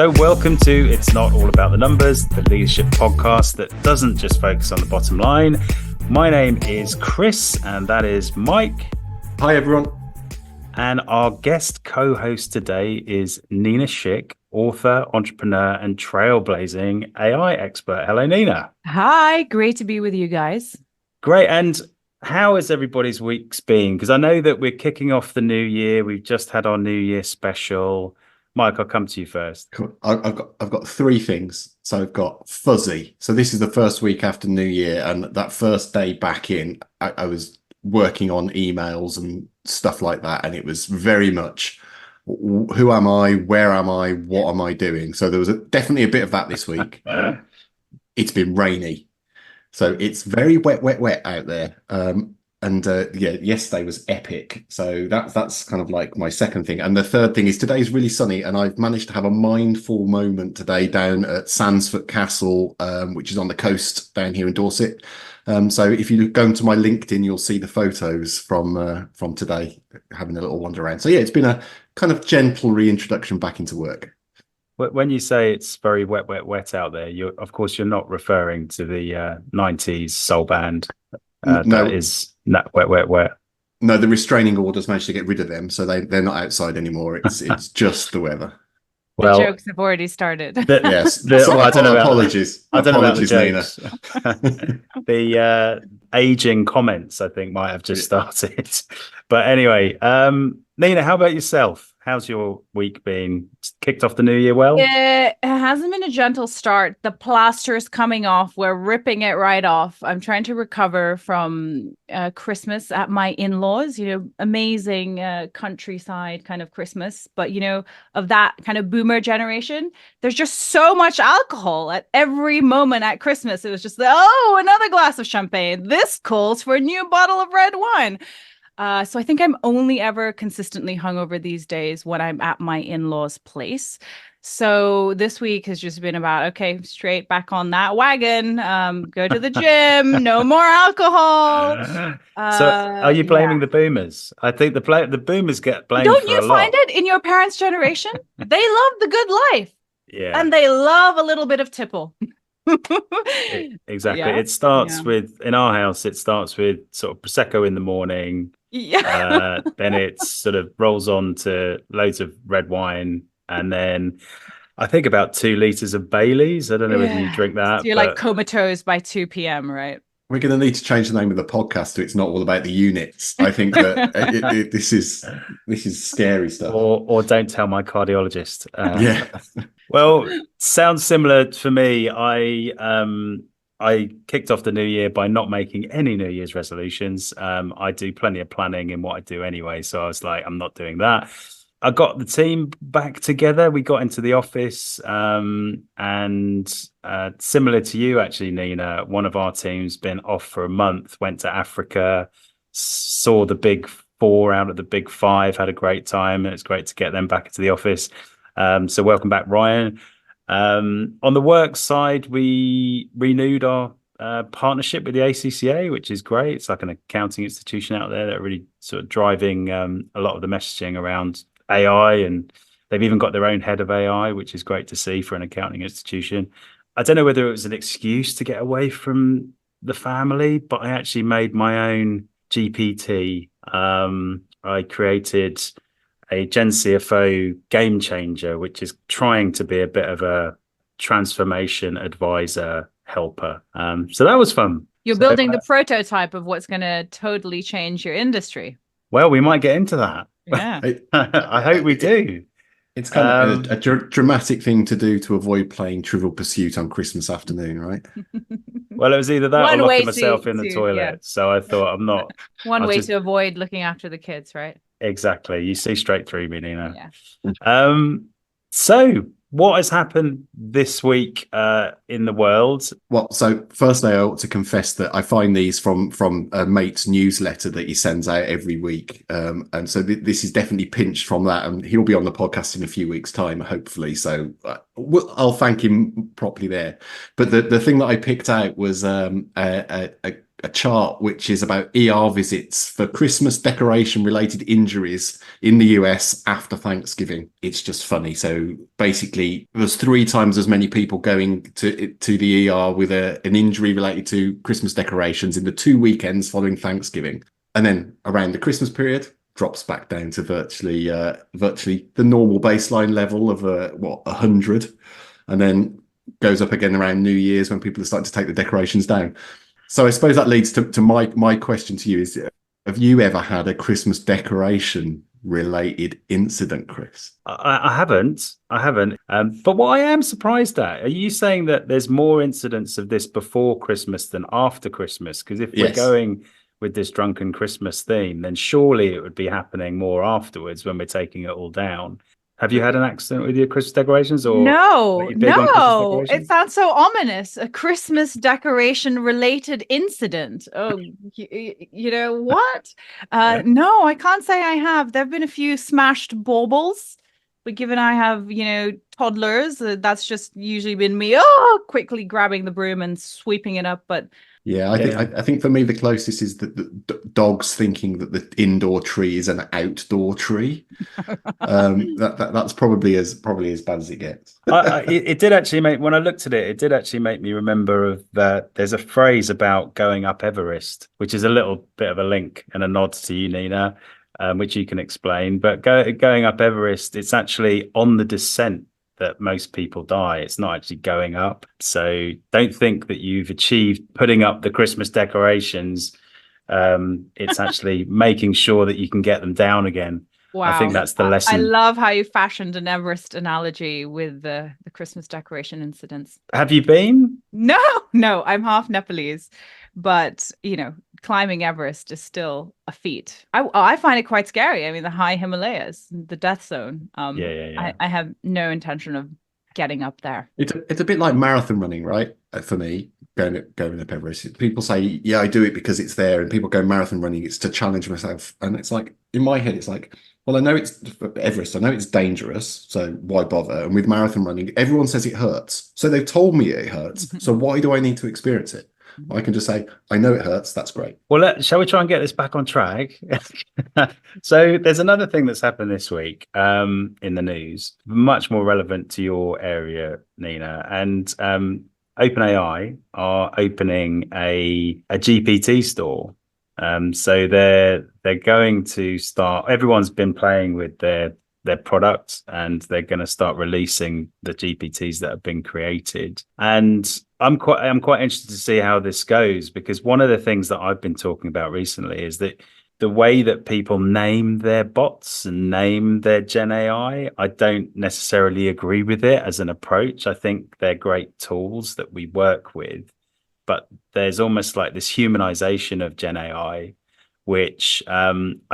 So welcome to It's Not All About the Numbers, the leadership podcast that doesn't just focus on the bottom line. My name is Chris, and that is Mike. Hi, everyone. And our guest co-host today is Nina Schick, author, entrepreneur, and trailblazing AI expert. Hello, Nina. Hi, great to be with you guys. Great. And how has everybody's weeks been? Because I know that we're kicking off the new year. We've just had our New Year special. Mike, I'll come to you first. Cool. I've got three things. So I've got fuzzy. So this is the first week after New Year, and that first day back in, I was working on emails and stuff like that, and it was very much who am I, where am I, what am I doing? So there was definitely a bit of that this week. It's been rainy, so it's very wet out there. Yesterday was epic. So that's kind of like my second thing. And the third thing is today's really sunny, and I've managed to have a mindful moment today down at Sandsford Castle, which is on the coast down here in Dorset. So if you go into my LinkedIn, you'll see the photos from today, having a little wander around. So yeah, it's been a kind of gentle reintroduction back into work. When you say it's very wet out there, you're not referring to the 90s soul band. No, that is not wet. No, the restraining orders managed to get rid of them, so they're not outside anymore. It's just the weather. Well, the jokes have already started. Yes. I don't know about apologies. I don't apologies, know about the jokes. The aging comments, I think, might have just started. But anyway, Nina, how about yourself? How's your week been? Kicked off the new year well? It hasn't been a gentle start. The plaster is coming off. We're ripping it right off. I'm trying to recover from Christmas at my in-laws, amazing countryside kind of Christmas. But, of that kind of boomer generation, there's just so much alcohol at every moment at Christmas. It was just, another glass of champagne. This calls for a new bottle of red wine. So I think I'm only ever consistently hungover these days when I'm at my in-laws' place. So this week has just been about, okay, straight back on that wagon, go to the gym, no more alcohol. So are you blaming the boomers? I think the boomers get blamed Don't for you a lot. find it in your parents' generation? They love the good life. Yeah. And they love a little bit of tipple. Exactly. Yeah. It starts with, in our house, it starts with sort of Prosecco in the morning. Yeah. Then it sort of rolls on to loads of red wine, and then I think about 2 liters of Baileys. I don't know whether you drink that. So you're like comatose by 2 p.m., right? We're going to need to change the name of the podcast to "It's Not All About the Units." I think that this is scary stuff. Or don't tell my cardiologist. Yeah. Well, sounds similar for me. I kicked off the new year by not making any New Year's resolutions. I do plenty of planning in what I do anyway. So I was like, I'm not doing that. I got the team back together. We got into the office, and similar to you, actually, Nina, one of our team's been off for a month, went to Africa, saw the big 4 out of the big 5, had a great time. And it's great to get them back into the office. So welcome back, Ryan. On the work side, we renewed our partnership with the ACCA, which is great. It's like an accounting institution out there that are really sort of driving a lot of the messaging around AI, and they've even got their own head of AI, which is great to see for an accounting institution. I don't know whether it was an excuse to get away from the family, but I actually made my own GPT. I created a Gen CFO game changer, which is trying to be a bit of a transformation advisor helper. So that was fun. You're building the prototype of what's going to totally change your industry. Well, we might get into that. Yeah. I hope we do. It's kind of a dramatic thing to do to avoid playing Trivial Pursuit on Christmas afternoon, right? Well, it was either that One or way locking myself in the toilet. yeah. So I thought I'm not. One way to avoid looking after the kids, right? Exactly. You see straight through me, Nina. Yeah. So what has happened this week in the world? Well, so firstly, I ought to confess that I find these from a mate's newsletter that he sends out every week. And so this is definitely pinched from that. And he'll be on the podcast in a few weeks' time, hopefully. So I'll thank him properly there. But the thing that I picked out was a a chart which is about ER visits for Christmas decoration related injuries in the US after Thanksgiving. It's just funny. So basically, there's 3 times as many people going to the ER with an injury related to Christmas decorations in the 2 weekends following Thanksgiving. And then around the Christmas period, drops back down to virtually the normal baseline level of 100, and then goes up again around New Year's when people are starting to take the decorations down. So I suppose that leads to my question to you is, have you ever had a Christmas decoration related incident, Chris? I haven't. But what I am surprised at, are you saying that there's more incidents of this before Christmas than after Christmas? Because if we're going with this drunken Christmas theme, then surely it would be happening more afterwards when we're taking it all down. Have you had an accident with your Christmas decorations, or No, are you big on Christmas decorations? it sounds so ominous. A Christmas decoration related incident. Oh, you know what? No, I can't say I have. There have been a few smashed baubles, but given I have, toddlers, that's just usually been me, quickly grabbing the broom and sweeping it up. But yeah, I think for me the closest is the dogs thinking that the indoor tree is an outdoor tree. That's probably as bad as it gets. It did actually make, when I looked at it, it did actually make me remember of there's a phrase about going up Everest, which is a little bit of a link and a nod to you, Nina, which you can explain. But going up Everest, it's actually on the descent that most people die. It's not actually going up. So don't think that you've achieved putting up the Christmas decorations. It's actually making sure that you can get them down again. wow. I think that's the lesson. I love how you fashioned an Everest analogy with the Christmas decoration incidents. Have you been? No, I'm half Nepalese, but climbing Everest is still a feat. I find it quite scary. I mean, the high Himalayas, the death zone. Yeah. I have no intention of getting up there. It's a bit like marathon running, right? For me, going up Everest. People say, yeah, I do it because it's there, and people go marathon running, it's to challenge myself. And it's like, in my head, it's like, well, I know it's Everest, I know it's dangerous, so why bother? And with marathon running, everyone says it hurts. So they've told me it hurts. So why do I need to experience it? I can just say, I know it hurts. That's great. Well, shall we try and get this back on track? So there's another thing that's happened this week in the news, much more relevant to your area, Nina. And OpenAI are opening a GPT store. So they're going to start. Everyone's been playing with their products, and they're going to start releasing the GPTs that have been created. And I'm quite interested to see how this goes, because one of the things that I've been talking about recently is that the way that people name their bots and name their Gen AI, I don't necessarily agree with it as an approach. I think they're great tools that we work with, but there's almost like this humanization of Gen AI, which I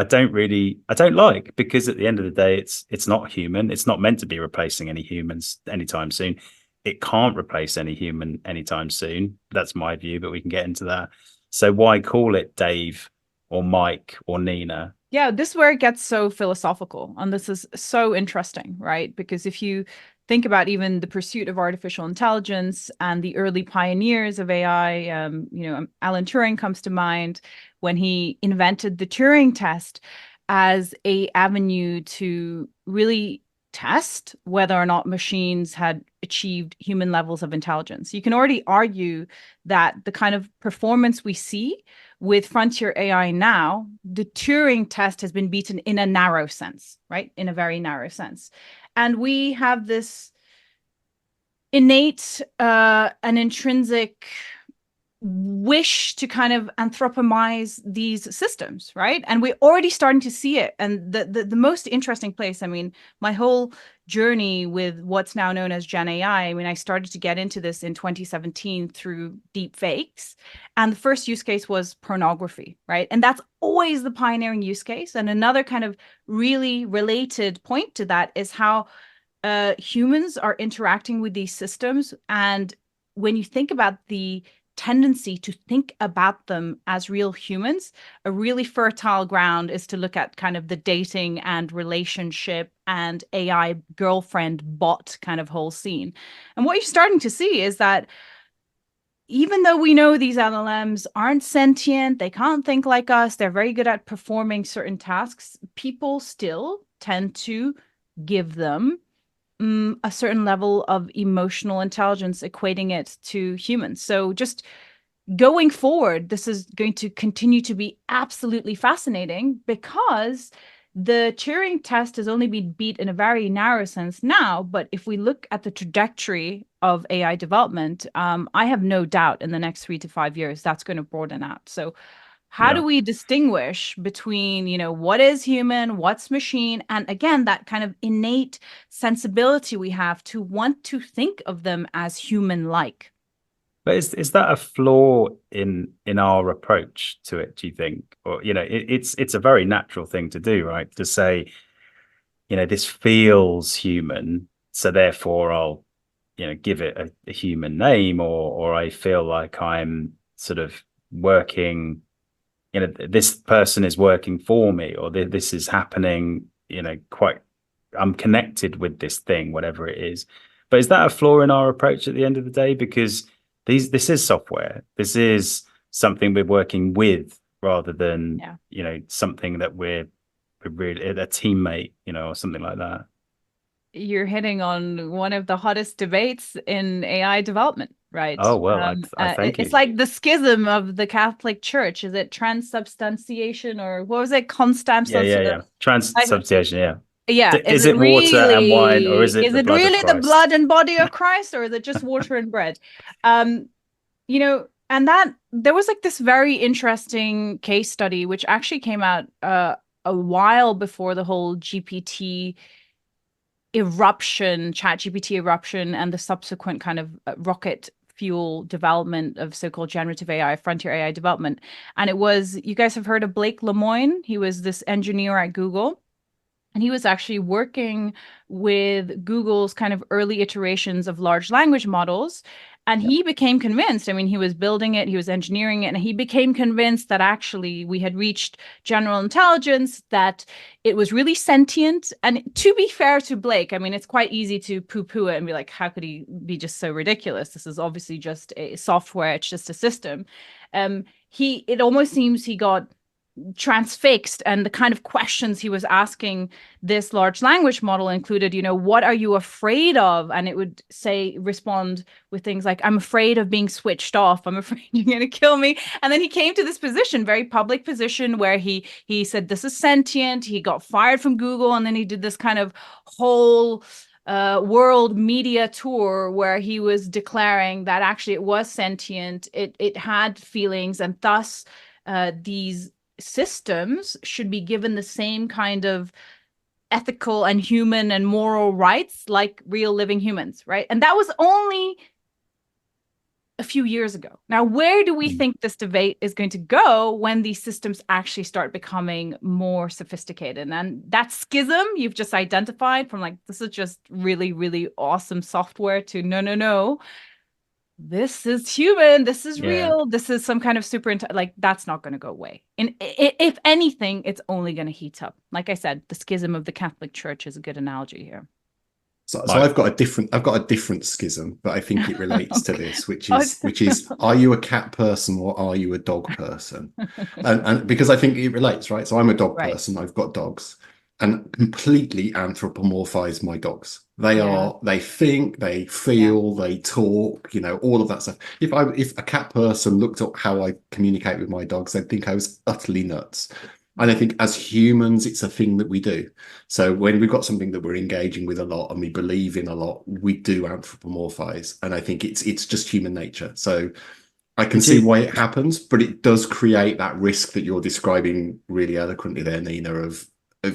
don't like, because at the end of the day, it's not human. It's not meant to be replacing any humans anytime soon. It can't replace any human anytime soon. That's my view, but we can get into that. So why call it Dave or Mike or Nina? Yeah, this is where it gets so philosophical. And this is so interesting, right? Because if you think about even the pursuit of artificial intelligence and the early pioneers of AI, Alan Turing comes to mind when he invented the Turing test as a avenue to really test whether or not machines had achieved human levels of intelligence. You can already argue that the kind of performance we see with frontier AI now, the Turing test has been beaten in a narrow sense, right? In a very narrow sense. And we have this innate and intrinsic wish to kind of anthropomorphize these systems, right? And we're already starting to see it. And the most interesting place, I mean, my whole journey with what's now known as Gen AI, I mean, I started to get into this in 2017 through deep fakes. And the first use case was pornography, right? And that's always the pioneering use case. And another kind of really related point to that is how humans are interacting with these systems. And when you think about the tendency to think about them as real humans, a really fertile ground is to look at kind of the dating and relationship and AI girlfriend bot kind of whole scene. And what you're starting to see is that even though we know these LLMs aren't sentient, they can't think like us, they're very good at performing certain tasks, people still tend to give them a certain level of emotional intelligence, equating it to humans. So just going forward, this is going to continue to be absolutely fascinating because the Turing test has only been beat in a very narrow sense now. But if we look at the trajectory of AI development, I have no doubt in the next 3 to 5 years that's going to broaden out. So how do Yeah. we distinguish between, what is human, what's machine, and again, that kind of innate sensibility we have to want to think of them as human-like? But is that a flaw in our approach to it, do you think? Or, it's a very natural thing to do, right? To say, this feels human, so therefore I'll, give it a human name, or I feel like I'm sort of working, this person is working for me, or this is happening, quite, I'm connected with this thing, whatever it is. But is that a flaw in our approach at the end of the day? Because this is software. This is something we're working with rather than, something that we're really a teammate, or something like that. You're hitting on one of the hottest debates in AI development, right? Oh, well, I thank It's you. like the schism of the Catholic Church. Is it transubstantiation, or what was it? Consubstantiation? Yeah. Transubstantiation, yeah. Yeah. Is Is it it water and wine, or really, is it is the it blood of really the Christ? blood and body of Christ, or is it just water and bread? And that there was like this very interesting case study, which actually came out a while before the whole GPT eruption, chat GPT eruption, and the subsequent kind of rocket fuel development of so-called generative AI, frontier AI development. And it was, you guys have heard of Blake Lemoine? He was this engineer at Google. And he was actually working with Google's kind of early iterations of large language models. And he became convinced, I mean, he was building it, he was engineering it, and he became convinced that actually we had reached general intelligence, that it was really sentient. And to be fair to Blake, I mean, it's quite easy to poo-poo it and be like, how could he be just so ridiculous? This is obviously just a software, it's just a system. It almost seems he got transfixed, and the kind of questions he was asking this large language model included, what are you afraid of? And it would respond with things like, I'm afraid of being switched off, I'm afraid you're going to kill me. And then he came to this position, very public position, where he said this is sentient. He got fired from Google, and then he did this kind of whole world media tour where he was declaring that actually it was sentient, it had feelings, and thus these systems should be given the same kind of ethical and human and moral rights like real living humans, right? And that was only a few years ago. Now, where do we think this debate is going to go when these systems actually start becoming more sophisticated? And that schism you've just identified, from like, this is just really, really awesome software, to no, this is human, this is Yeah. real, this is some kind of like, that's not going to go away. And if anything, it's only going to heat up. Like I said, the schism of the Catholic Church is a good analogy here. So I've got a different schism, but I think it relates to this, which Oh, is, are you a cat person or are you a dog person? And because I think it relates, right? So I'm a dog right. person. I've got dogs, and completely anthropomorphize my dogs. Yeah. They think, they feel, they talk, all of that stuff. If a cat person looked at how I communicate with my dogs, they'd think I was utterly nuts. And I think as humans, it's a thing that we do. So when we've got something that we're engaging with a lot and we believe in a lot, we do anthropomorphize. And I think it's just human nature. So I can see why it happens, but it does create that risk that you're describing really eloquently there, Nina, of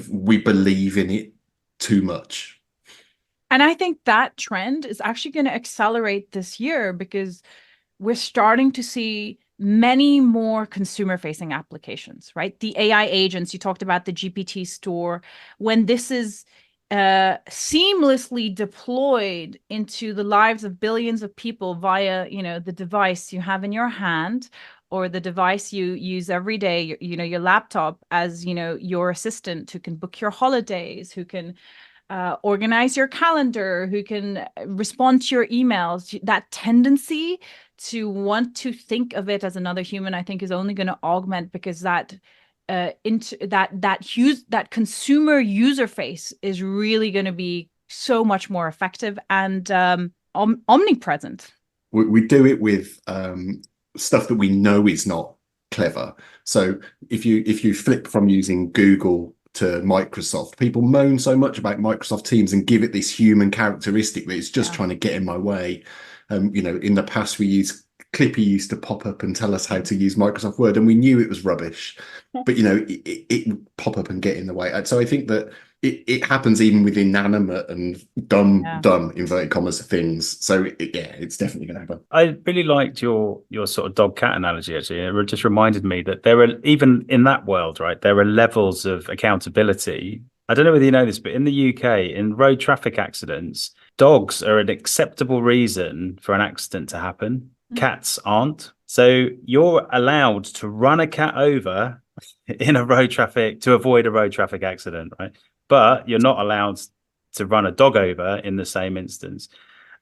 we believe in it too much. And I think that trend is actually going to accelerate this year, because we're starting to see many more consumer facing applications, right? The AI agents, you talked about the GPT store, when this is seamlessly deployed into the lives of billions of people via, the device you have in your hand, or the device you use every day, your laptop, as, your assistant, who can book your holidays, who can organize your calendar, who can respond to your emails. That tendency to want to think of it as another human, I think, is only going to augment, because that that consumer user face is really going to be so much more effective and omnipresent. We do it with stuff that we know is not clever. So if you flip from using Google to Microsoft, people moan so much about Microsoft Teams and give it this human characteristic that it's just trying to get in my way. In the past, Clippy used to pop up and tell us how to use Microsoft Word, and we knew it was rubbish, but it would pop up and get in the way. And so I think that it happens even with inanimate and dumb inverted commas things. So it's definitely going to happen. I really liked your sort of dog cat analogy. Actually, it just reminded me that there are, even in that world, right, there are levels of accountability. I don't know whether you know this, but in the UK, in road traffic accidents, dogs are an acceptable reason for an accident to happen. Cats aren't. So you're allowed to run a cat over in a road traffic to avoid a road traffic accident, right? But you're not allowed to run a dog over in the same instance.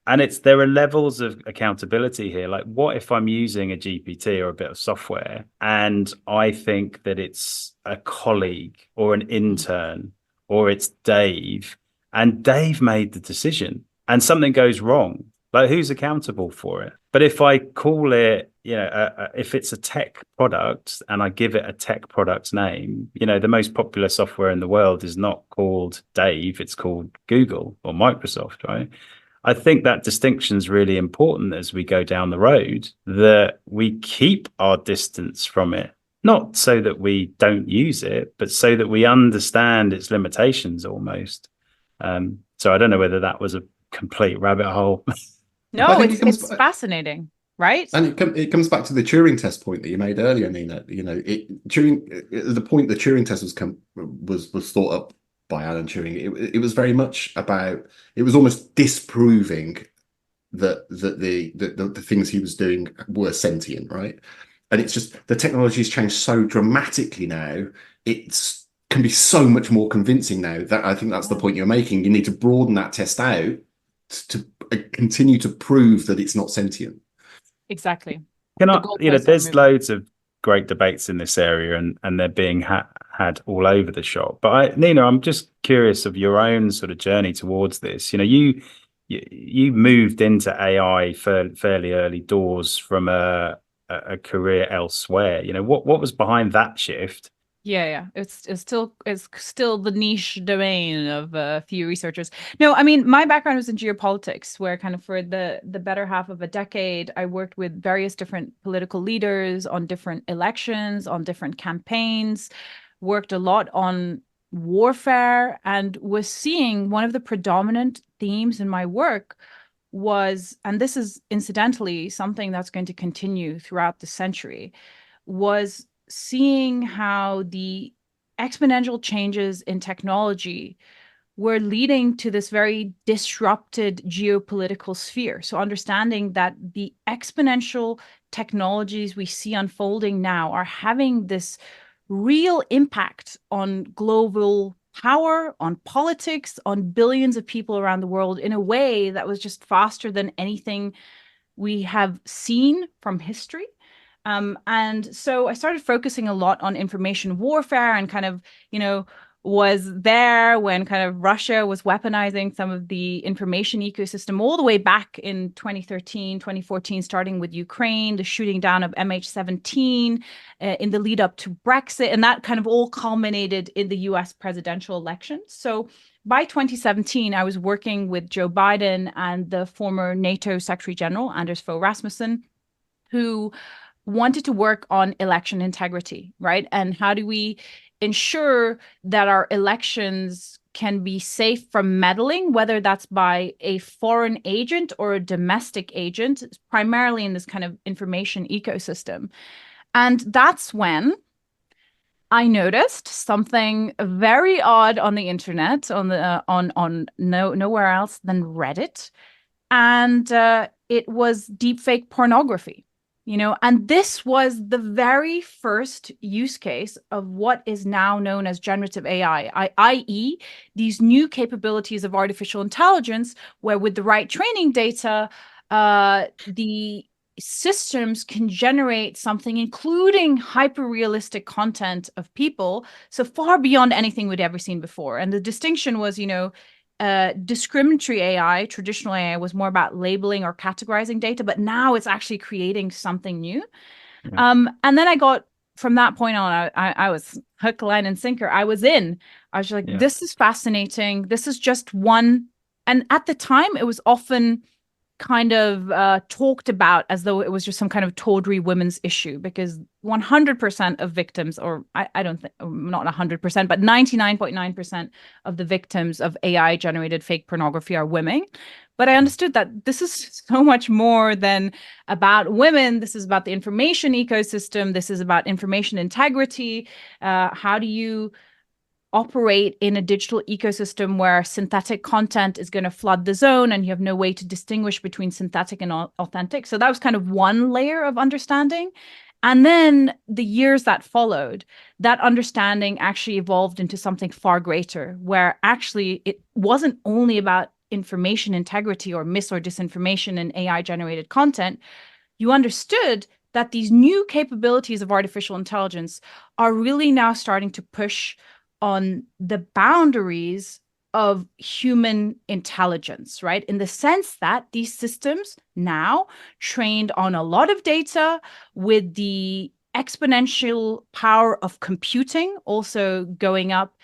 And there are levels of accountability here. Like, what if I'm using a GPT or a bit of software and I think that it's a colleague or an intern or it's Dave, and Dave made the decision and something goes wrong? Like, who's accountable for it? But if I call it, if it's a tech product and I give it a tech product name, the most popular software in the world is not called Dave, it's called Google or Microsoft, right? I think that distinction is really important as we go down the road, that we keep our distance from it, not so that we don't use it, but so that we understand its limitations almost. So I don't know whether that was a complete rabbit hole. No, it's fascinating, right? And it comes back to the Turing test point that you made earlier, Nina. The point the Turing test was thought up by Alan Turing. It was very much about, it was almost disproving that the things he was doing were sentient, right? And it's just, the technology has changed so dramatically now. It can be so much more convincing now. That I think that's the point you're making. You need to broaden that test out to continue to prove that it's not sentient. Exactly. There's loads of great debates in this area, and they're being had all over the shop. But Nina, I'm just curious of your own sort of journey towards this. You moved into AI fairly early doors from a career elsewhere. What was behind that shift? Yeah. It's still the niche domain of a few researchers. No, I mean, my background was in geopolitics, where kind of for the better half of a decade, I worked with various different political leaders on different elections, on different campaigns, worked a lot on warfare, and was seeing one of the predominant themes in my work was, and this is incidentally something that's going to continue throughout the century, was seeing how the exponential changes in technology were leading to this very disrupted geopolitical sphere. So understanding that the exponential technologies we see unfolding now are having this real impact on global power, on politics, on billions of people around the world in a way that was just faster than anything we have seen from history. And so I started focusing a lot on information warfare, and kind of, was there when kind of Russia was weaponizing some of the information ecosystem all the way back in 2013, 2014, starting with Ukraine, the shooting down of MH17 in the lead up to Brexit. And that kind of all culminated in the US presidential election. So by 2017, I was working with Joe Biden and the former NATO Secretary General, Anders Fogh Rasmussen, who wanted to work on election integrity, right? And how do we ensure that our elections can be safe from meddling, whether that's by a foreign agent or a domestic agent, primarily in this kind of information ecosystem. And that's when I noticed something very odd on the internet, on nowhere else than Reddit, and it was deepfake pornography. And this was the very first use case of what is now known as generative AI, i.e., these new capabilities of artificial intelligence, where with the right training data, the systems can generate something, including hyper-realistic content of people, so far beyond anything we'd ever seen before. And the distinction was, discriminatory AI, traditional AI, was more about labeling or categorizing data, but now it's actually creating something new. Yeah. And then I got, from that point on, I was hook, line, and sinker. I was like, Yeah. this is fascinating. This is just one. And at the time, it was often kind of talked about as though it was just some kind of tawdry women's issue, because 100% of victims, or I don't think, not 100%, but 99.9% of the victims of AI generated fake pornography are women. But I understood that this is so much more than about women. This is about the information ecosystem. This is about information integrity. How do you operate in a digital ecosystem where synthetic content is going to flood the zone and you have no way to distinguish between synthetic and authentic? So that was kind of one layer of understanding. And then the years that followed, that understanding actually evolved into something far greater, where actually it wasn't only about information integrity or mis or disinformation in AI generated content. You understood that these new capabilities of artificial intelligence are really now starting to push on the boundaries of human intelligence, right? In the sense that these systems now, trained on a lot of data with the exponential power of computing also going up,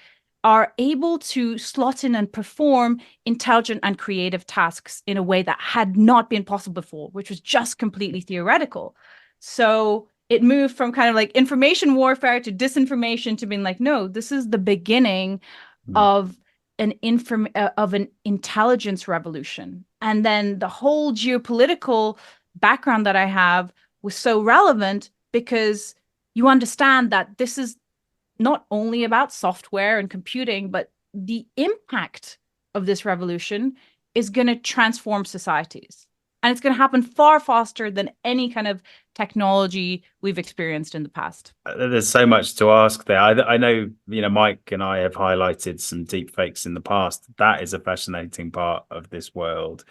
are able to slot in and perform intelligent and creative tasks in a way that had not been possible before, which was just completely theoretical. So it moved from kind of like information warfare to disinformation to being like, no, this is the beginning of an intelligence revolution. And then the whole geopolitical background that I have was so relevant because you understand that this is not only about software and computing, but the impact of this revolution is going to transform societies. And it's going to happen far faster than any kind of technology we've experienced in the past. There's so much to ask there. I know, Mike and I have highlighted some deep fakes in the past. That is a fascinating part of this world.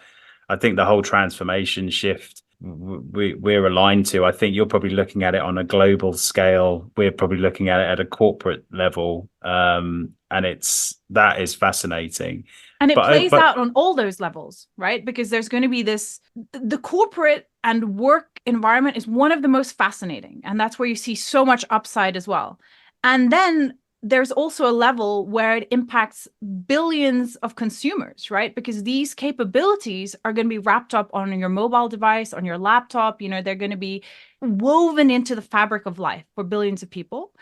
I think the whole transformation shift we're aligned to. I think you're probably looking at it on a global scale. We're probably looking at it at a corporate level. And that is fascinating. And it plays out on all those levels, right? Because there's going to be the corporate and work environment is one of the most fascinating. And that's where you see so much upside as well. And then there's also a level where it impacts billions of consumers, right? Because these capabilities are going to be wrapped up on your mobile device, on your laptop. They're going to be woven into the fabric of life for billions of people.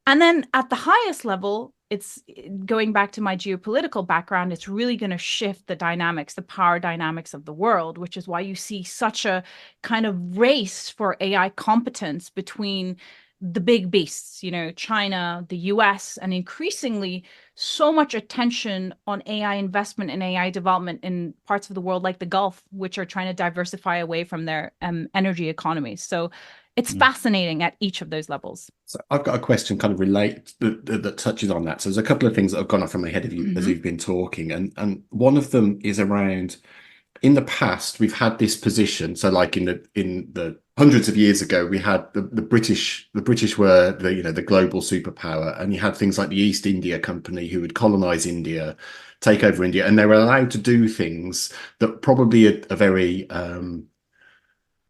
And then at the highest level, it's going back to my geopolitical background, it's really going to shift the dynamics, the power dynamics of the world, which is why you see such a kind of race for AI competence between the big beasts, China, the US, and increasingly so much attention on AI investment and AI development in parts of the world like the Gulf, which are trying to diversify away from their energy economies. So it's fascinating at each of those levels. So I've got a question kind of that touches on that. So there's a couple of things that have gone off in my head of you as you've been talking. And one of them is around, in the past, we've had this position. So like in the hundreds of years ago, we had the British were the global superpower, and you had things like the East India Company who would colonize India, take over India, and they were allowed to do things that probably are very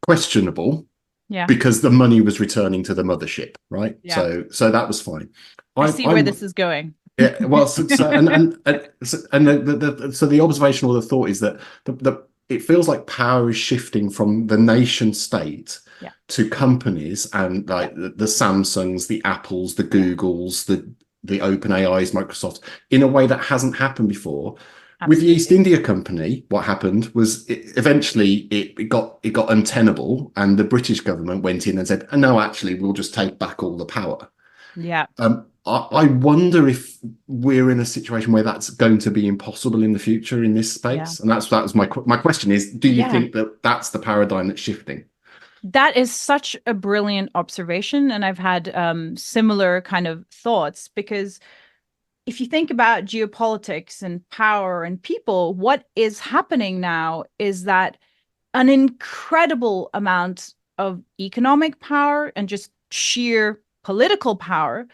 questionable. Yeah. Because the money was returning to the mothership, right? Yeah. So that was fine. I see where this is going. Yeah. Well, so the observation or the thought is that it feels like power is shifting from the nation state to companies, and like the Samsungs, the Apples, the Googles, the OpenAIs, Microsoft, in a way that hasn't happened before. Absolutely. With the East India Company, what happened was eventually it got untenable, and the British government went in and said, "Oh, no, actually, we'll just take back all the power." Yeah. I wonder if we're in a situation where that's going to be impossible in the future in this space. Yeah. And that was my question is, do you think that that's the paradigm that's shifting? That is such a brilliant observation. And I've had similar kind of thoughts, because if you think about geopolitics and power and people, what is happening now is that an incredible amount of economic power and just sheer political power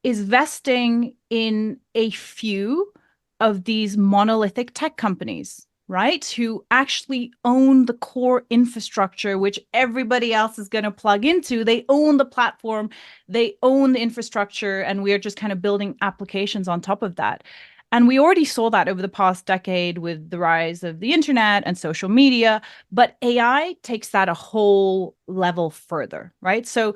is vesting in a few of these monolithic tech companies, right? Who actually own the core infrastructure, which everybody else is going to plug into. They own the platform, they own the infrastructure, and we're just kind of building applications on top of that. And we already saw that over the past decade with the rise of the internet and social media, but AI takes that a whole level further, right? So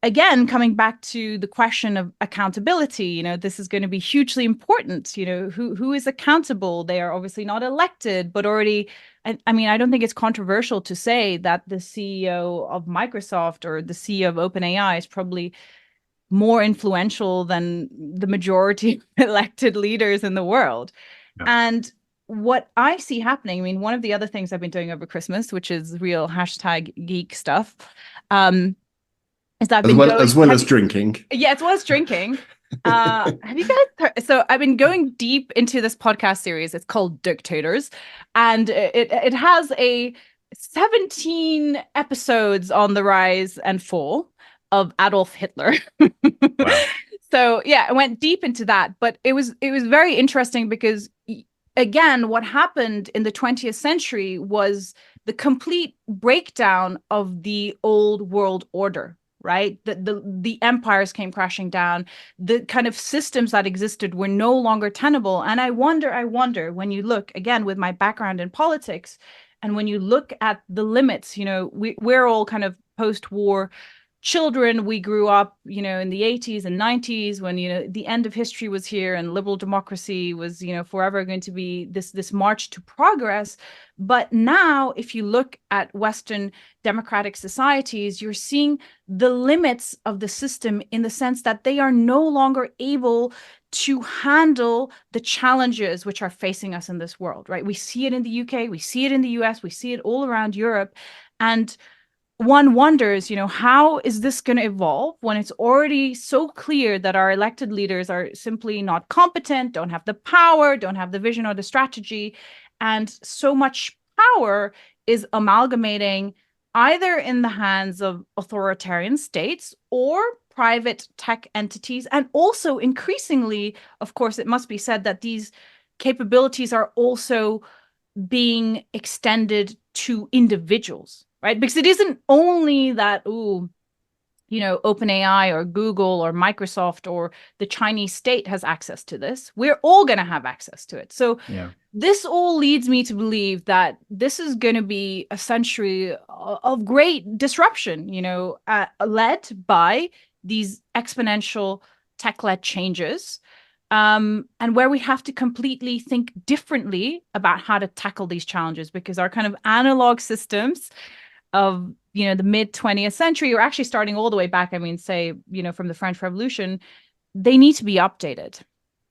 again, coming back to the question of accountability, this is going to be hugely important. Who is accountable? They are obviously not elected, but already, I mean, I don't think it's controversial to say that the CEO of Microsoft or the CEO of OpenAI is probably more influential than the majority of elected leaders in the world. Yeah. And what I see happening, I mean, one of the other things I've been doing over Christmas, which is real #geek stuff, is that I've been as well as drinking. Yeah, as well as drinking. Have you guys heard? So I've been going deep into this podcast series. It's called Dictators, and it has 17 episodes on the rise and fall of Adolf Hitler. Wow. So yeah, I went deep into that, but it was very interesting because, again, what happened in the 20th century was the complete breakdown of the old world order, right? The empires came crashing down. The kind of systems that existed were no longer tenable. And I wonder, when you look, again, with my background in politics, and when you look at the limits, we're all kind of post-war children. We grew up, in the 80s and 90s when, the end of history was here and liberal democracy was, forever going to be this march to progress. But now, if you look at Western democratic societies, you're seeing the limits of the system in the sense that they are no longer able to handle the challenges which are facing us in this world, right? We see it in the UK, we see it in the US, we see it all around Europe. And one wonders, how is this going to evolve when it's already so clear that our elected leaders are simply not competent, don't have the power, don't have the vision or the strategy, and so much power is amalgamating either in the hands of authoritarian states or private tech entities. And also increasingly, of course, it must be said that these capabilities are also being extended to individuals, right? Because it isn't only that, OpenAI or Google or Microsoft or the Chinese state has access to this. We're all going to have access to it. So this all leads me to believe that this is going to be a century of great disruption, led by these exponential tech-led changes. And where we have to completely think differently about how to tackle these challenges, because our kind of analog systems of, the mid 20th century, or actually starting all the way back, say, from the French Revolution, they need to be updated.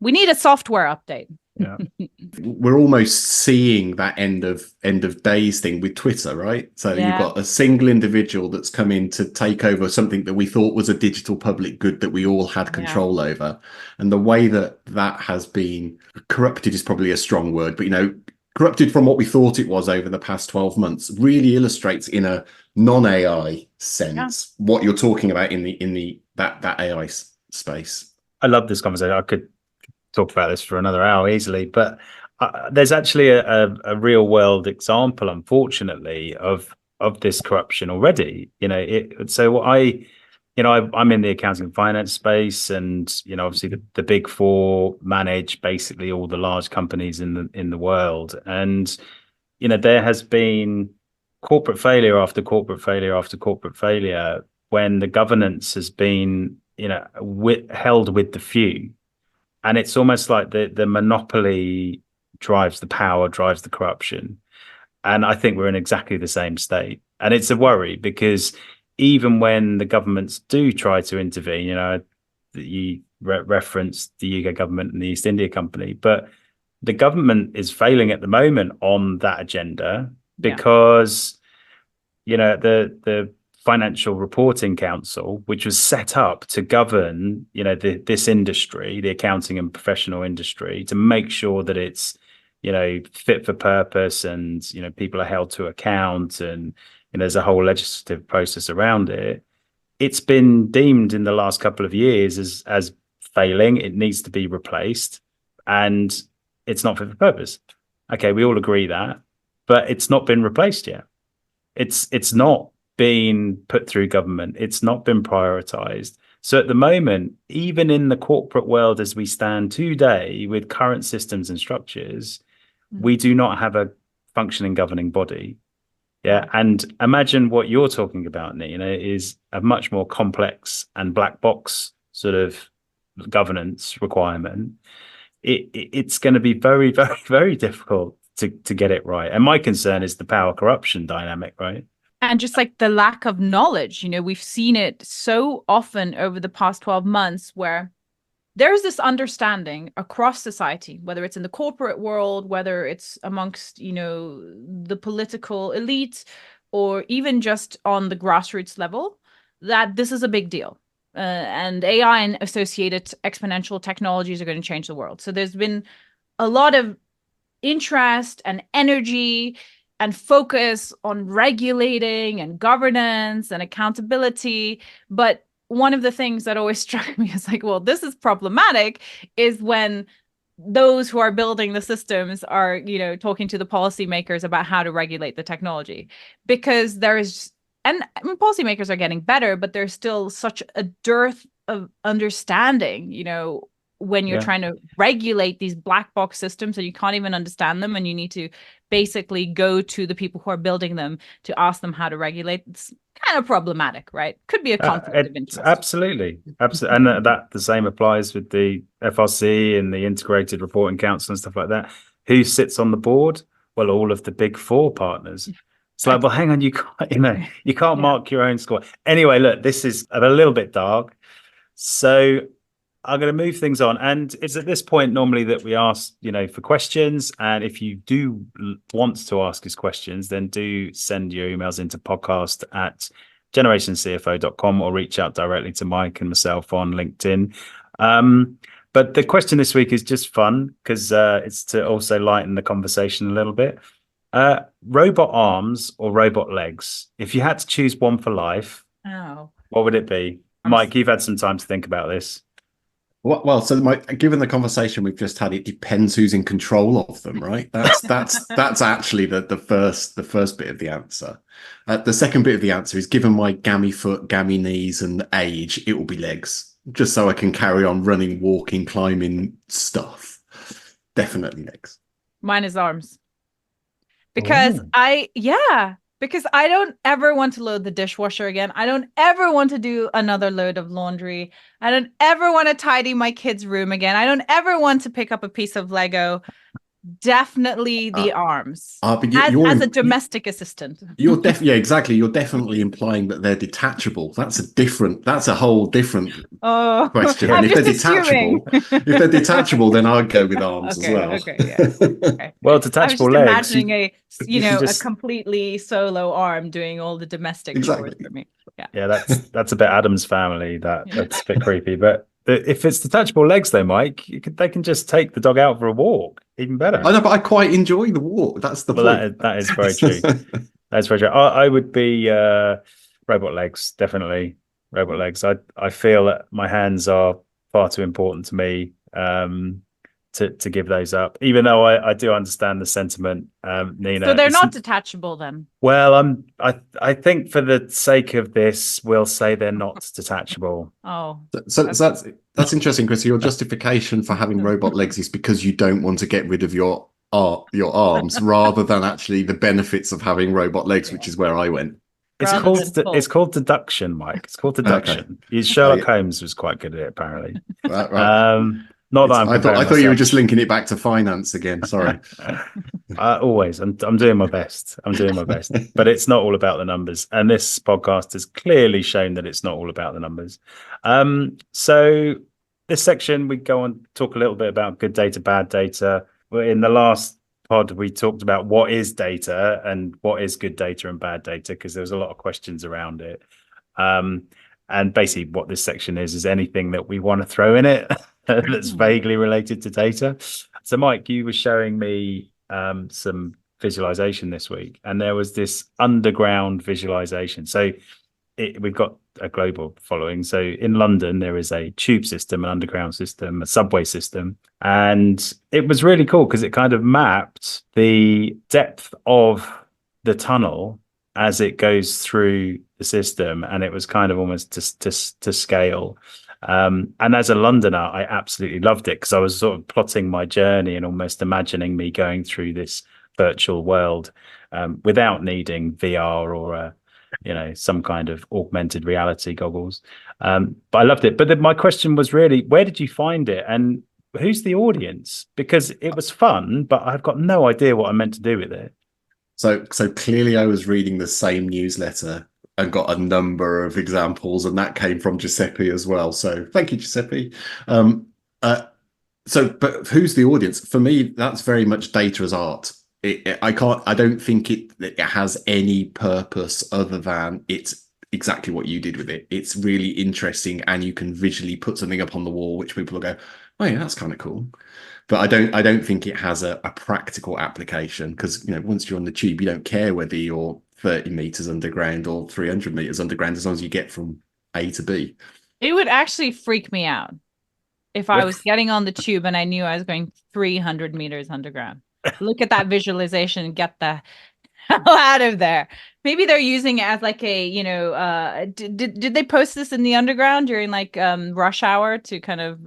We need a software update. Yeah. We're almost seeing that end of days thing with Twitter, right? So you've got a single individual that's come in to take over something that we thought was a digital public good that we all had control over. And the way that has been corrupted is probably a strong word, but corrupted from what we thought it was over the past 12 months really illustrates in a non-AI sense what you're talking about in that AI space. I love this conversation. I could talk about this for another hour easily, but there's actually a real world example, unfortunately, of this corruption already. So I'm in the accounting and finance space, and obviously the big four manage basically all the large companies in the world, and there has been corporate failure after corporate failure after corporate failure when the governance has been held with the few. And it's almost like the monopoly drives the power, drives the corruption. And I think we're in exactly the same state. And it's a worry, because even when the governments do try to intervene, you referenced the UK government and the East India Company, but the government is failing at the moment on that agenda because, the Financial Reporting Council, which was set up to govern, this industry, the accounting and professional industry, to make sure that it's, fit for purpose and, people are held to account, and there's a whole legislative process around it. It's been deemed in the last couple of years as failing. It needs to be replaced, and it's not fit for purpose. Okay, we all agree that, but it's not been replaced yet. It's not been put through government. It's not been prioritized. So at the moment, even in the corporate world as we stand today, with current systems and structures, we do not have a functioning governing body. Yeah. And imagine what you're talking about, Nina, is a much more complex and black box sort of governance requirement. It's going to be very, very, very difficult to get it right. And my concern is the power corruption dynamic, right? And just like the lack of knowledge, we've seen it so often over the past 12 months where there's this understanding across society, whether it's in the corporate world, whether it's amongst, the political elite, or even just on the grassroots level, that this is a big deal. And AI and associated exponential technologies are going to change the world. So there's been a lot of interest and energy and focus on regulating and governance and accountability. But one of the things that always struck me is like, well, this is problematic, is when those who are building the systems are, talking to the policymakers about how to regulate the technology. Because policymakers are getting better, but there's still such a dearth of understanding, when you're trying to regulate these black box systems and you can't even understand them, and you need to basically go to the people who are building them to ask them how to regulate. It's kind of problematic, right? Could be a conflict of interest. Absolutely. And that the same applies with the FRC and the Integrated Reporting Council and stuff like that. Who sits on the board? Well, all of the big four partners. It's like, well, hang on, you can't mark your own score. Anyway, look, this is a little bit dark. So I'm going to move things on. And it's at this point normally that we ask, for questions. And if you do want to ask us questions, then do send your emails into podcast@generationcfo.com or reach out directly to Mike and myself on LinkedIn. But the question this week is just fun because it's to also lighten the conversation a little bit. Robot arms or robot legs? If you had to choose one for life, what would it be? Mike, you've had some time to think about this. Well, so given the conversation we've just had, it depends who's in control of them, right? That's actually the first bit of the answer. The second bit of the answer is, given my gammy foot, gammy knees, and age, it will be legs, just so I can carry on running, walking, climbing stuff. Definitely legs. Mine is arms, because because I don't ever want to load the dishwasher again. I don't ever want to do another load of laundry. I don't ever want to tidy my kids' room again. I don't ever want to pick up a piece of Lego. Definitely the arms. But as a domestic assistant. Exactly. You're definitely implying that they're detachable. That's a whole different question. And if they're detachable, then I'd go with arms as well. Okay. Well, detachable legs. Imagining a completely solo arm doing all the domestic chores for me. Yeah, that's a bit Addams Family. That's a bit creepy. But if it's detachable legs, though, Mike, they can just take the dog out for a walk. Even better. I know, but I quite enjoy the walk. That's the point. That is very true. That's very true. I would be robot legs, definitely robot legs. I feel that my hands are far too important to me to give those up, even though I do understand the sentiment, Nina. So they're not detachable then? Well, I think for the sake of this, we'll say they're not detachable. Oh, so that's interesting, Chris. Your justification for having robot legs is because you don't want to get rid of your arms, rather than actually the benefits of having robot legs, which is where I went. It's called deduction, Mike. It's called deduction. Okay. Sherlock Holmes was quite good at it, apparently. Right. Not that I thought you were just linking it back to finance again. Sorry. Always. I'm doing my best. But it's not all about the numbers. And this podcast has clearly shown that it's not all about the numbers. So this section, we go on talk a little bit about good data, bad data. In the last pod, we talked about what is data and what is good data and bad data, because there was a lot of questions around it. And basically what this section is anything that we want to throw in it that's vaguely related to data. So Mike, you were showing me some visualization this week, and there was this underground visualization. So we've got a global following. So in London, there is a tube system, an underground system, a subway system. And it was really cool because it kind of mapped the depth of the tunnel as it goes through the system. And it was kind of almost to scale. And as a Londoner, I absolutely loved it because I was sort of plotting my journey and almost imagining me going through this virtual world without needing VR or some kind of augmented reality goggles. But I loved it. But my question was really, where did you find it and who's the audience? Because it was fun, but I've got no idea what I'm meant to do with it. So clearly I was reading the same newsletter and got a number of examples, and that came from Giuseppe as well. So thank you, Giuseppe. But who's the audience? For me, that's very much data as art. I don't think it has any purpose other than it's exactly what you did with it. It's really interesting, and you can visually put something up on the wall, which people will go, "Oh yeah, that's kind of cool." But I don't think it has a practical application, because once you're on the tube, you don't care whether you're 30 meters underground or 300 meters underground, as long as you get from A to B. It would actually freak me out if I was getting on the tube and I knew I was going 300 meters underground. Look at that visualization and get the hell out of there. Maybe they're using it as like a, did they post this in the underground during like rush hour to kind of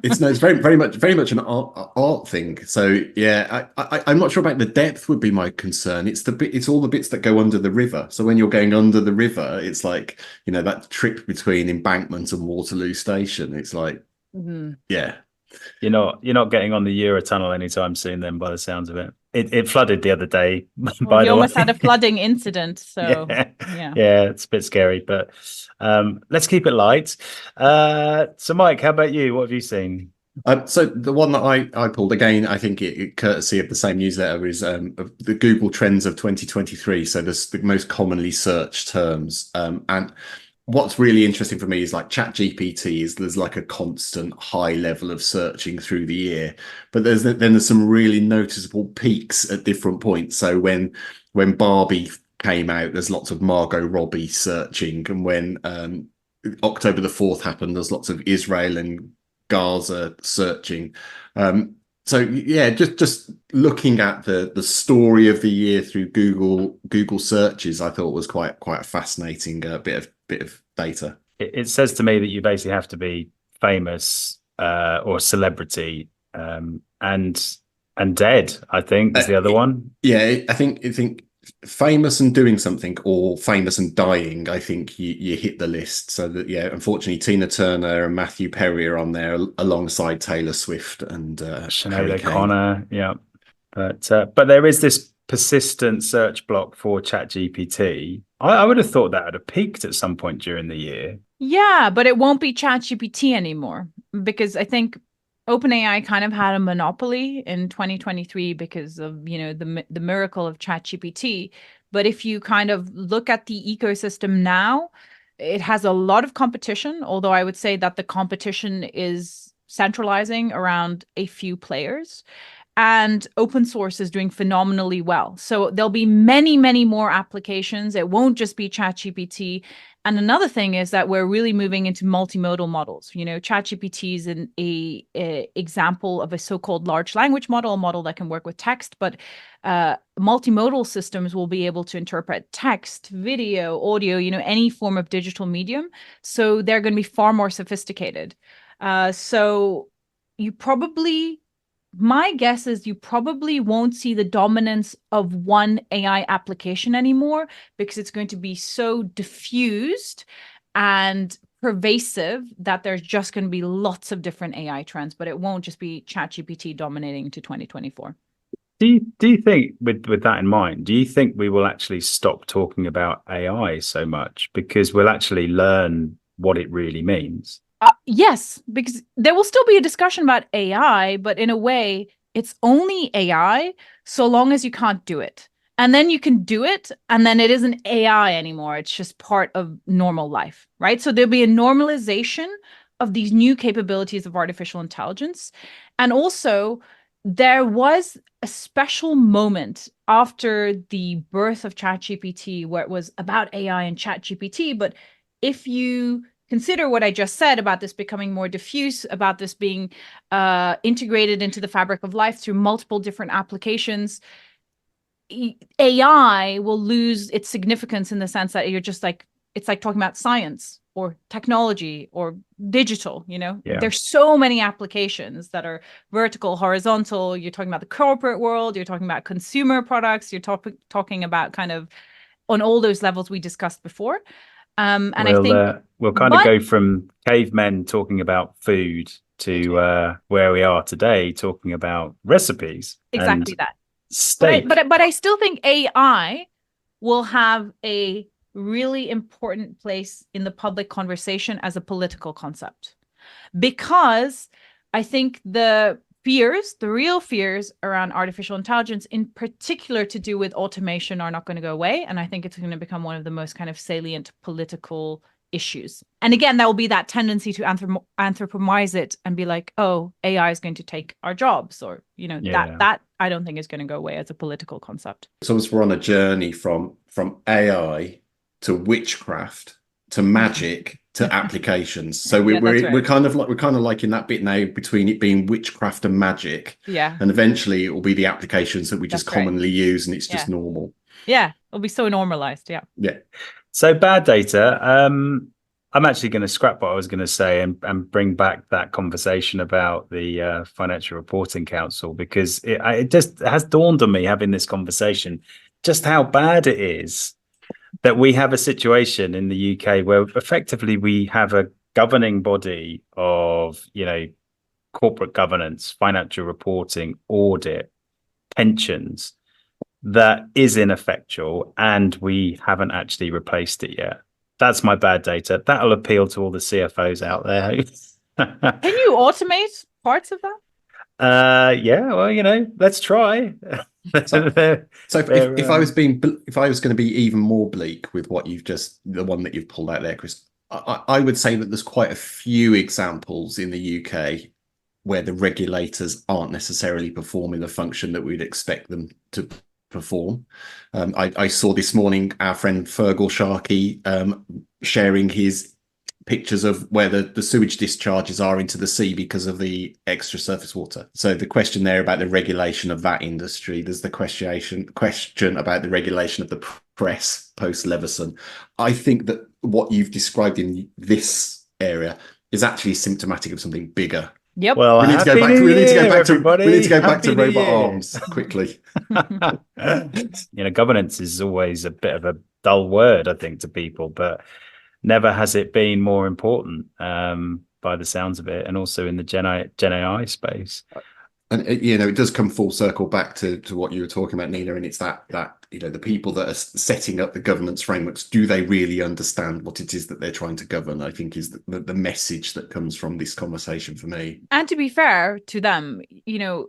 it's very much an art thing. So yeah, I'm not sure about the depth would be my concern. It's all the bits that go under the river. So when you're going under the river, it's like, that trip between Embankment and Waterloo Station. It's like, yeah. You're not getting on the Eurotunnel anytime soon then, by the sounds of it. It flooded the other day. You almost had a flooding incident. So yeah, it's a bit scary, but let's keep it light. So Mike, how about you? What have you seen? So the one that I pulled, again, I think it courtesy of the same newsletter, is the Google Trends of 2023. So the most commonly searched terms. And what's really interesting for me is like ChatGPT there's like a constant high level of searching through the year, but there's some really noticeable peaks at different points. So when Barbie came out, there's lots of Margot Robbie searching, and when October the 4th happened, there's lots of Israel and Gaza searching. So yeah, just looking at the story of the year through Google searches, I thought was quite a fascinating bit of data. It says to me that you basically have to be famous or celebrity and dead, I think, is the other one. Yeah, I think famous and doing something, or famous and dying, I think you hit the list. So that, yeah, unfortunately Tina Turner and Matthew Perry are on there alongside Taylor Swift and Sinead O'Connor. Yeah, but there is this persistent search block for ChatGPT. I would have thought that would have peaked at some point during the year. Yeah, but it won't be ChatGPT anymore, because I think OpenAI kind of had a monopoly in 2023 because of, the miracle of ChatGPT. But if you kind of look at the ecosystem now, it has a lot of competition, although I would say that the competition is centralizing around a few players. And open source is doing phenomenally well. So there'll be many, many more applications. It won't just be ChatGPT. And another thing is that we're really moving into multimodal models. ChatGPT is an example of a so-called large language model, a model that can work with text, but multimodal systems will be able to interpret text, video, audio, any form of digital medium. So they're going to be far more sophisticated. So my guess is you probably won't see the dominance of one AI application anymore, because it's going to be so diffused and pervasive that there's just going to be lots of different AI trends, but it won't just be ChatGPT dominating to 2024. Do you think, with that in mind, do you think we will actually stop talking about AI so much because we'll actually learn what it really means? Yes, because there will still be a discussion about AI, but in a way, it's only AI so long as you can't do it. And then you can do it, and then it isn't AI anymore. It's just part of normal life, right? So there'll be a normalization of these new capabilities of artificial intelligence. And also, there was a special moment after the birth of ChatGPT where it was about AI and ChatGPT. But if you consider what I just said about this becoming more diffuse, about this being integrated into the fabric of life through multiple different applications, AI will lose its significance in the sense that you're just like, it's like talking about science or technology or digital, Yeah. There's so many applications that are vertical, horizontal. You're talking about the corporate world, you're talking about consumer products, you're talking about kind of on all those levels we discussed before. And I think, we'll kind of go from cavemen talking about food to where we are today talking about recipes. exactly and that. steak. But I still think AI will have a really important place in the public conversation as a political concept, because I think the real fears around artificial intelligence, in particular to do with automation, are not going to go away. And I think it's going to become one of the most kind of salient political issues. And again, that will be that tendency to anthropomorphize it and be like, oh, AI is going to take our jobs, or, that I don't think is going to go away as a political concept. So as we're on a journey from AI to witchcraft to magic to applications. So we're kind of like in that bit now between it being witchcraft and magic. Yeah. And eventually it will be the applications that we just commonly use, and it's just normal. Yeah. It'll be so normalized. Yeah. Yeah. So bad data. I'm actually going to scrap what I was going to say and bring back that conversation about the Financial Reporting Council, because it just has dawned on me, having this conversation, just how bad it is that we have a situation in the UK where effectively we have a governing body of, corporate governance, financial reporting, audit, pensions, that is ineffectual, and we haven't actually replaced it yet. That's my bad data. That'll appeal to all the CFOs out there. Can you automate parts of that? Yeah, well, let's try. So if I was going to be even more bleak with what the one that you've pulled out there, Chris, I would say that there's quite a few examples in the UK where the regulators aren't necessarily performing the function that we'd expect them to perform. I saw this morning our friend Fergal Sharkey sharing his pictures of where the sewage discharges are into the sea because of the extra surface water. So the question there about the regulation of that industry, there's the question about the regulation of the press post Leveson. I think that what you've described in this area is actually symptomatic of something bigger. Yep. Well, we need to go back to robot arms quickly. Governance is always a bit of a dull word, I think, to people, but never has it been more important, by the sounds of it, and also in the Gen AI space. And it does come full circle back to what you were talking about, Nina, and it's that the people that are setting up the governance frameworks, do they really understand what it is that they're trying to govern? I think is the message that comes from this conversation for me. And to be fair to them,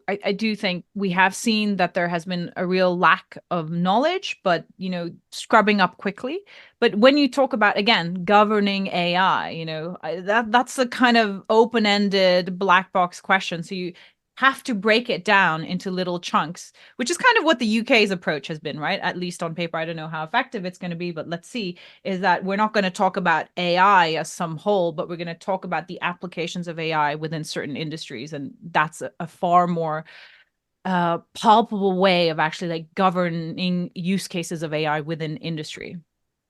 I do think we have seen that there has been a real lack of knowledge, but scrubbing up quickly. But when you talk about, again, governing AI, that's a kind of open-ended black box question. So you have to break it down into little chunks, which is kind of what the UK's approach has been, right? At least on paper. I don't know how effective it's going to be, but let's see, is that we're not going to talk about AI as some whole, but we're going to talk about the applications of AI within certain industries. And that's a far more palpable way of actually like governing use cases of AI within industry.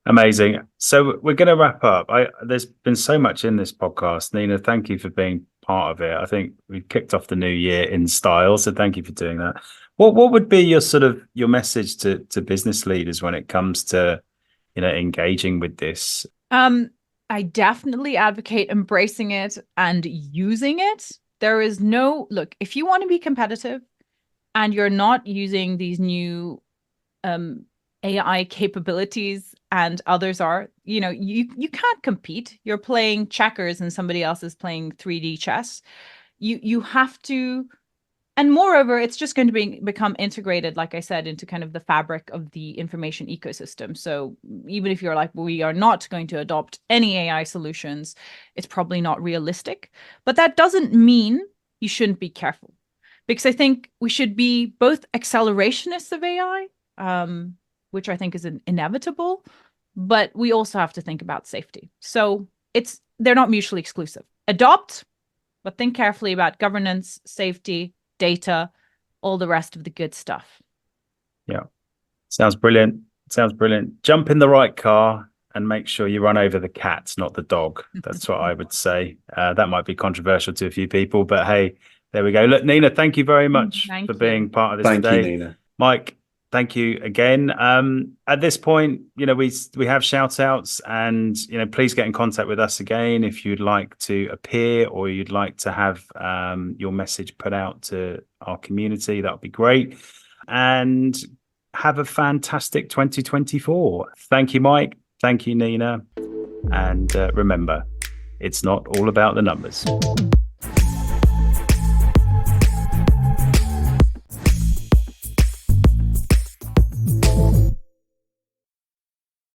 Amazing. So we're going to wrap up. There's been so much in this podcast. Nina, thank you for being part of it. I think we kicked off the new year in style, so thank you for doing that. What would be your message to business leaders when it comes to engaging with this? I definitely advocate embracing it and using it. There is no look, if you want to be competitive and you're not using these new AI capabilities and others are, you can't compete. You're playing checkers and somebody else is playing 3D chess. You have to And moreover, it's just going to become integrated, like I said, into kind of the fabric of the information ecosystem. So even if you're like, we are not going to adopt any AI solutions, it's probably not realistic. But that doesn't mean you shouldn't be careful, because I think we should be both accelerationists of AI, which I think is inevitable, but we also have to think about safety. So they're not mutually exclusive. Adopt, but think carefully about governance, safety, data, all the rest of the good stuff. Yeah. Sounds brilliant. Sounds brilliant. Jump in the right car and make sure you run over the cat, not the dog. That's what I would say. That might be controversial to a few people, but hey, there we go. Look, Nina, thank you very much for being part of this today. Thank you, Nina. Mike, thank you again. At this point, we have shout outs, and please get in contact with us again if you'd like to appear or you'd like to have your message put out to our community. That would be great. And have a fantastic 2024. Thank you, Mike. Thank you, Nina. And remember, it's not all about the numbers.